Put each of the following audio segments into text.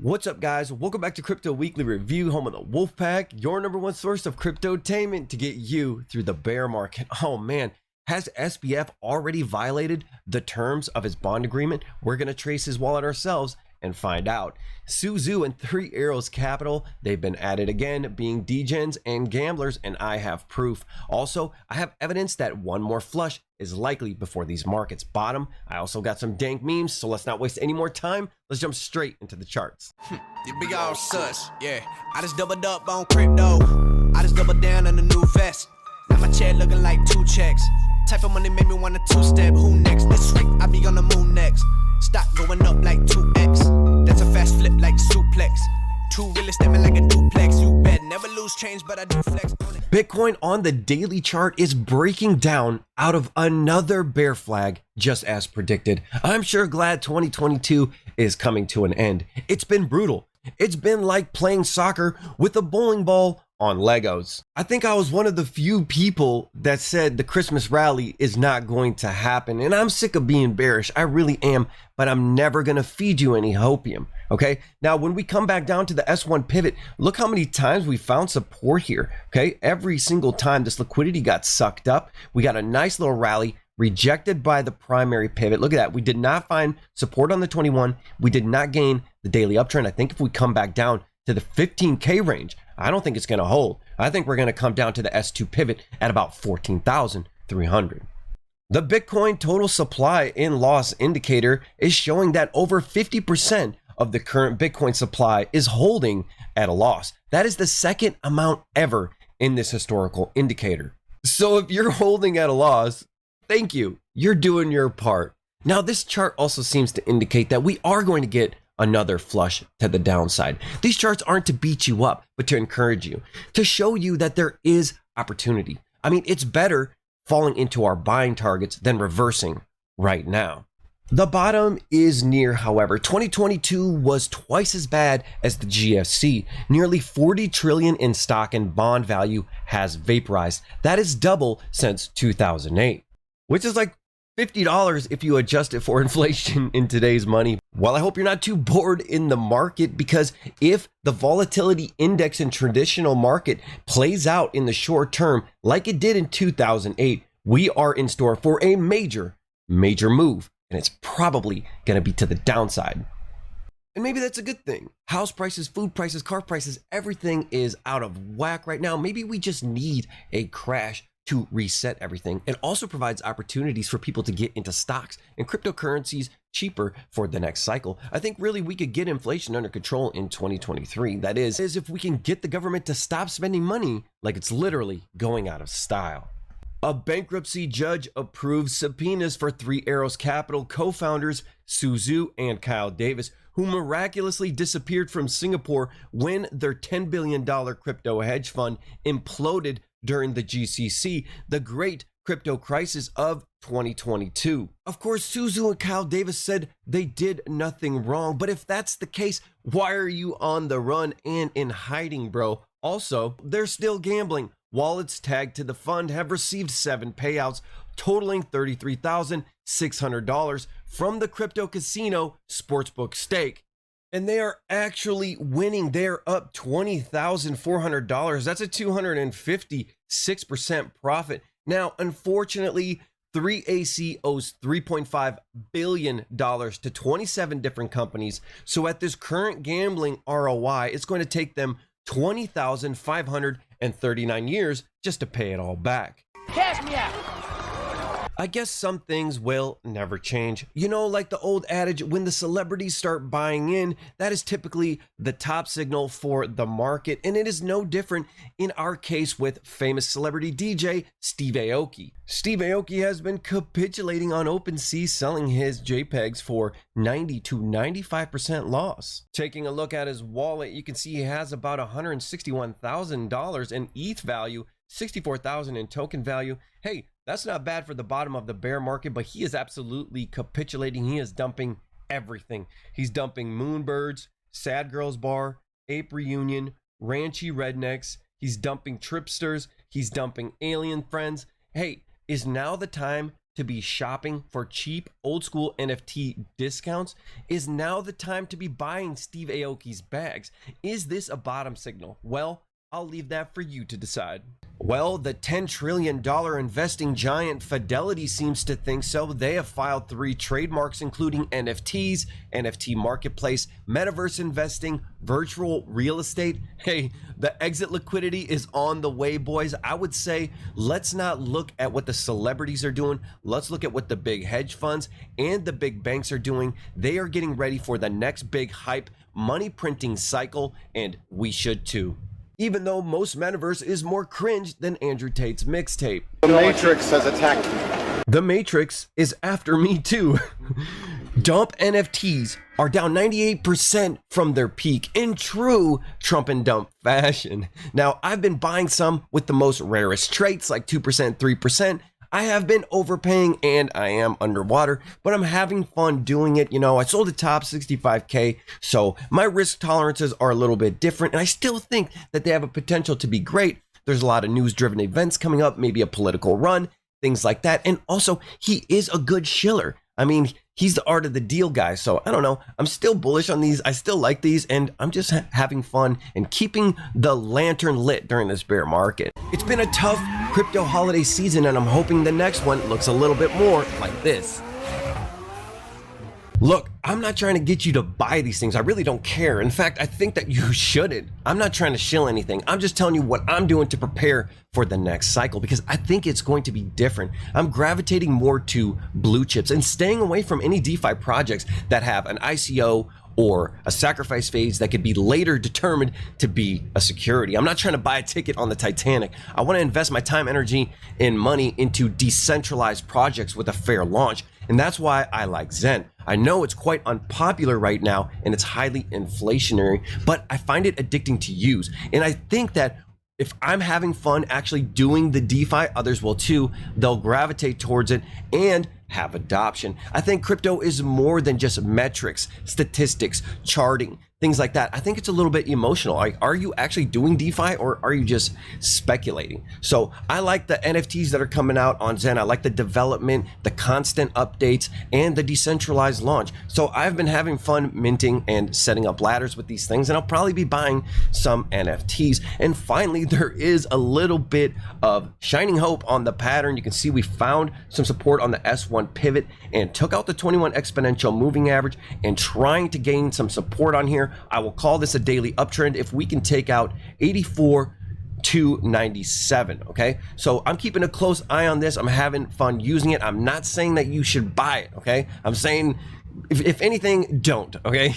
What's up, guys? Welcome back to Crypto Weekly Review, home of the Wolfpack, your number one source of cryptotainment to get you through the bear market. Oh man, has SBF already violated the terms of his bond agreement? We're going to trace his wallet ourselves and find out. Suzu and Three Arrows Capital, they've been added again, being degens and gamblers, and I have proof. Also, I have evidence that one more flush is likely before these markets bottom. I also got some dank memes, so let's not waste any more time. Let's jump straight into the charts. You big old sus, yeah. I just doubled up on crypto. I just doubled down on the new vest. Now my chair looking like 2 checks. Type of money made me want a 2-step. Who next? This week I be on the moon next. Stock going up like 2x. That's a fast flip like suplex. Two really stepping like a duplex. You bet never lose change, but I do flex on it. Bitcoin on the daily chart is breaking down out of another bear flag, just as predicted. I'm sure glad 2022 is coming to an end. It's been brutal. It's been like playing soccer with a bowling ball on Legos. I think I was one of the few people that said the Christmas rally is not going to happen, and I'm sick of being bearish. I really am, but I'm never going to feed you any hopium. Okay, now when we come back down to the S1 pivot, look how many times we found support here. Okay, every single time this liquidity got sucked up, we got a nice little rally, rejected by the primary pivot. Look at that. We did not find support on the 21. We did not gain the daily uptrend. I think if we come back down to the 15K range, I don't think it's going to hold. I think we're going to come down to the S2 pivot at about 14,300. The Bitcoin total supply in loss indicator is showing that over 50% of the current Bitcoin supply is holding at a loss. That is the second amount ever in this historical indicator. So if you're holding at a loss, thank you. You're doing your part. Now, this chart also seems to indicate that we are going to get another flush to the downside. These charts aren't to beat you up, but to encourage you, to show you that there is opportunity. I mean, it's better falling into our buying targets than reversing right now. The bottom is near, however. 2022 was twice as bad as the GFC. Nearly 40 trillion in stock and bond value has vaporized. That is double since 2008, which is like $50 if you adjust it for inflation in today's money. Well, I hope you're not too bored in the market, because if the volatility index in traditional market plays out in the short term like it did in 2008, we are in store for a major move, and it's probably going to be to the downside. And maybe that's a good thing. House prices, food prices, car prices, everything is out of whack right now. Maybe we just need a crash to reset everything. It also provides opportunities for people to get into stocks and cryptocurrencies cheaper for the next cycle. I think really we could get inflation under control in 2023. That is if we can get the government to stop spending money like it's literally going out of style. A bankruptcy judge approves subpoenas for Three Arrows Capital co-founders Suzu and Kyle Davis, who miraculously disappeared from Singapore when their $10 billion crypto hedge fund imploded during the GCC, the great crypto crisis of 2022. Of course, Suzu and Kyle Davis said they did nothing wrong, but if that's the case, why are you on the run and in hiding, bro? Also, they're still gambling. Wallets tagged to the fund have received 7 payouts, totaling $33,600 from the crypto casino sportsbook stake. And they are actually winning. They're up $20,400. That's a 256% profit. Now, unfortunately, 3AC owes $3.5 billion to 27 different companies. So at this current gambling ROI, it's going to take them 20,539 years just to pay it all back. Cash me out. I guess some things will never change. You know, like the old adage, when the celebrities start buying in, that is typically the top signal for the market. And it is no different in our case with famous celebrity DJ Steve Aoki. Steve Aoki has been capitulating on OpenSea, selling his JPEGs for 90 to 95% loss. Taking a look at his wallet, you can see he has about $161,000 in ETH value, 64,000 in token value. Hey, that's not bad for the bottom of the bear market, but he is absolutely capitulating. He is dumping everything. He's dumping Moonbirds, Sad Girls Bar, Ape Reunion, Ranchy Rednecks. He's dumping Tripsters. He's dumping Alien Friends. Hey, is now the time to be shopping for cheap old school NFT discounts, is now the time to be buying Steve Aoki's bags. Is this a bottom signal? Well, I'll leave that for you to decide. Well, the $10 trillion investing giant Fidelity seems to think so. They have filed 3 trademarks, including NFTs, NFT marketplace, metaverse investing, virtual real estate. Hey, the exit liquidity is on the way, boys. I would say let's not look at what the celebrities are doing. Let's look at what the big hedge funds and the big banks are doing. They are getting ready for the next big hype money printing cycle, and we should too. Even though most metaverse is more cringe than Andrew Tate's mixtape. The Matrix has attacked me. The Matrix is after me too. Dump NFTs are down 98% from their peak in true Trump and dump fashion. Now, I've been buying some with the most rarest traits like 2%, 3%. I have been overpaying and I am underwater, but I'm having fun doing it. You know, I sold the top 65K, so my risk tolerances are a little bit different, and I still think that they have a potential to be great. There's a lot of news-driven events coming up, maybe a political run, things like that. And also, he is a good shiller. I mean, he's the art of the deal guy. So I don't know. I'm still bullish on these. I still like these, and I'm just having fun and keeping the lantern lit during this bear market. It's been a tough crypto holiday season, and I'm hoping the next one looks a little bit more like this. Look, I'm not trying to get you to buy these things. I really don't care. In fact, I think that you shouldn't. I'm not trying to shill anything. I'm just telling you what I'm doing to prepare for the next cycle because I think it's going to be different. I'm gravitating more to blue chips and staying away from any DeFi projects that have an ICO or a sacrifice phase that could be later determined to be a security. I'm not trying to buy a ticket on the Titanic. I want to invest my time, energy, and money into decentralized projects with a fair launch. And that's why I like Zen. I know it's quite unpopular right now and it's highly inflationary, but I find it addicting to use. And I think that if I'm having fun actually doing the DeFi, others will too. They'll gravitate towards it and have adoption. I think crypto is more than just metrics, statistics, charting, things like that. I think it's a little bit emotional. Like, are you actually doing DeFi or are you just speculating? So I like the NFTs that are coming out on Zen. I like the development, the constant updates, and the decentralized launch. So I've been having fun minting and setting up ladders with these things, and I'll probably be buying some NFTs. And finally, there is a little bit of shining hope on the pattern. You can see we found some support on the S1 pivot and took out the 21 exponential moving average and trying to gain some support on here. I will call this a daily uptrend if we can take out 84,297. Okay, so I'm keeping a close eye on this. I'm having fun using it. I'm not saying that you should buy it. Okay, I'm saying if anything, don't. Okay.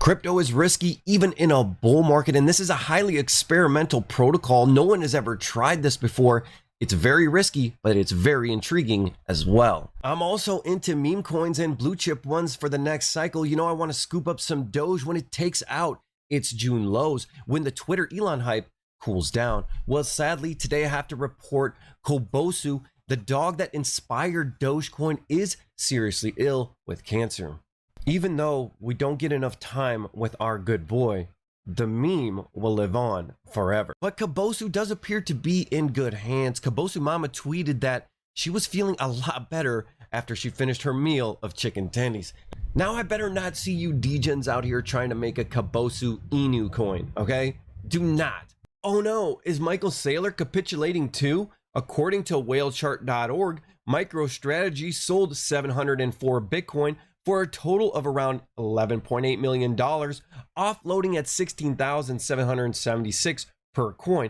Crypto is risky even in a bull market, and this is a highly experimental protocol. No one has ever tried this before. It's very risky, but it's very intriguing as well. I'm also into meme coins and blue chip ones for the next cycle. You know, I want to scoop up some Doge when it takes out its June lows, when the Twitter Elon hype cools down. Well, sadly, today I have to report Kobosu, the dog that inspired Dogecoin, is seriously ill with cancer. Even though we don't get enough time with our good boy, the meme will live on forever. But Kobosu does appear to be in good hands. Kobosu Mama tweeted that she was feeling a lot better after she finished her meal of chicken tendies. Now I better not see you degens out here trying to make a Kobosu Inu coin, okay? Do not. Oh no, is Michael Saylor capitulating too? According to whalechart.org, MicroStrategy sold 704 Bitcoin for a total of around $11.8 million, offloading at $16,776 per coin.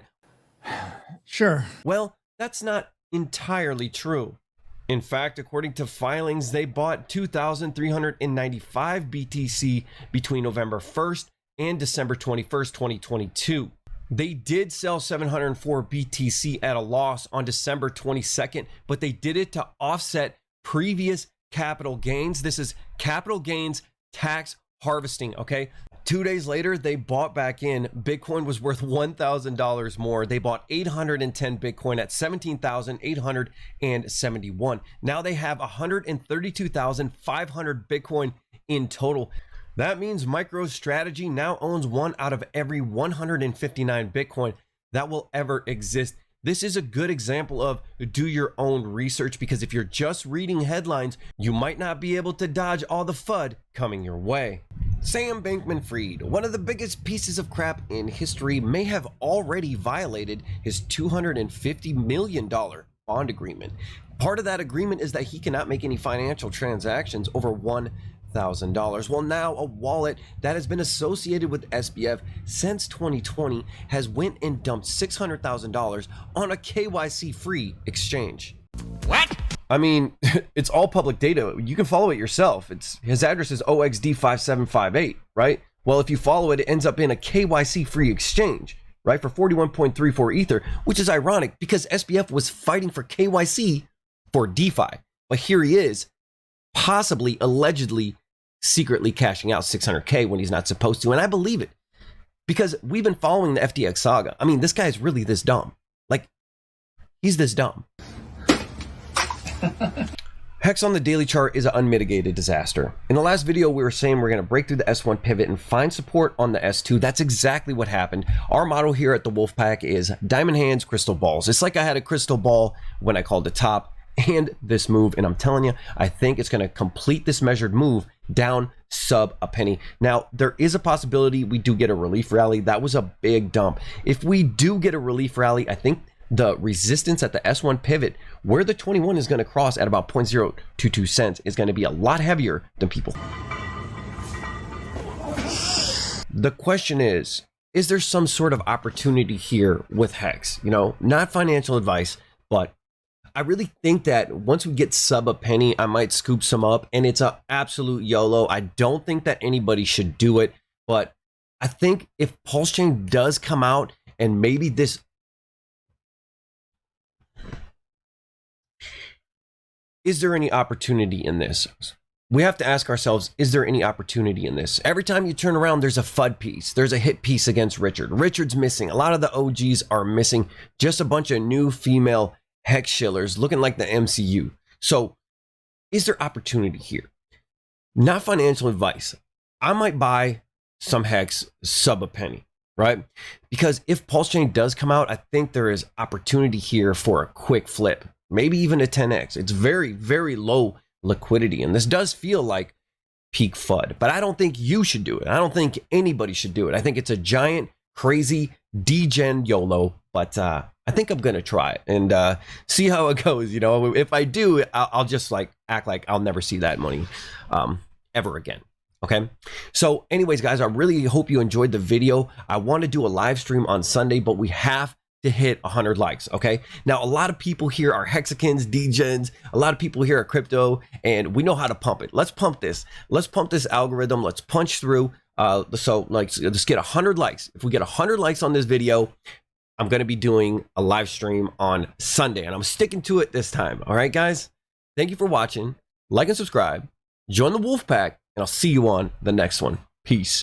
Sure. Well, that's not entirely true. In fact, according to filings, they bought 2,395 BTC between November 1st and December 21st, 2022. They did sell 704 BTC at a loss on December 22nd, but they did it to offset previous capital gains. This is capital gains tax harvesting, okay? 2 days later, they bought back in. Bitcoin was worth $1,000 more. They bought 810 Bitcoin at 17,871. Now they have 132,500 Bitcoin in total. That means MicroStrategy now owns 1 out of every 159 Bitcoin that will ever exist. This is a good example of do your own research, because if you're just reading headlines, you might not be able to dodge all the FUD coming your way. Sam Bankman-Fried, one of the biggest pieces of crap in history, may have already violated his $250 million bond agreement. Part of that agreement is that he cannot make any financial transactions over $1,000. Well, now a wallet that has been associated with SBF since 2020 has went and dumped $600,000 on a KYC-free exchange. What? I mean, it's all public data. You can follow it yourself. His address is OXD5758, right? Well, if you follow it, it ends up in a KYC-free exchange, right, for 41.34 Ether, which is ironic because SBF was fighting for KYC for DeFi. But here he is, possibly, allegedly, secretly cashing out 600K when he's not supposed to. And I believe it because we've been following the FTX saga. I mean, this guy's really this dumb. Like, he's this dumb. Hex on the daily chart is an unmitigated disaster. In the last video, we were saying we're going to break through the S1 pivot and find support on the S2. That's exactly what happened. Our motto here at the Wolfpack is diamond hands, crystal balls. It's like I had a crystal ball when I called the top and this move, and I'm telling you, I think it's going to complete this measured move down sub a penny. Now, there is a possibility we do get a relief rally. That was a big dump. If we do get a relief rally, I think the resistance at the S1 pivot, where the 21 is going to cross at about 0.022 cents, is going to be a lot heavier than people. The question is there some sort of opportunity here with Hex? You know, not financial advice, but I really think that once we get sub a penny, I might scoop some up, and it's an absolute YOLO. I don't think that anybody should do it, but I think if Pulse Chain does come out and maybe this, is there any opportunity in this? We have to ask ourselves, is there any opportunity in this? Every time you turn around, there's a FUD piece. There's a hit piece against Richard. Richard's missing. A lot of the OGs are missing. Just a bunch of new female Hex shillers looking like the MCU. So is there opportunity here? Not financial advice. I might buy some Hex sub a penny, right? Because if Pulse Chain does come out, I think there is opportunity here for a quick flip. Maybe even a 10x. It's very, very low liquidity. And this does feel like peak FUD. But I don't think you should do it. I don't think anybody should do it. I think it's a giant, crazy, degen YOLO. But I think I'm going to try it and see how it goes. You know, if I do, I'll just like act like I'll never see that money ever again. Okay. So anyways, guys, I really hope you enjoyed the video. I want to do a live stream on Sunday, but we have to hit 100 likes. Okay. Now, a lot of people here are Hexicans, Degens. A lot of people here are crypto, and we know how to pump it. Let's pump this. Let's pump this algorithm. Let's punch through. So like, let's get 100 likes. If we get 100 likes on this video, I'm going to be doing a live stream on Sunday, and I'm sticking to it this time. All right, guys. Thank you for watching. Like and subscribe. Join the Wolfpack, and I'll see you on the next one. Peace.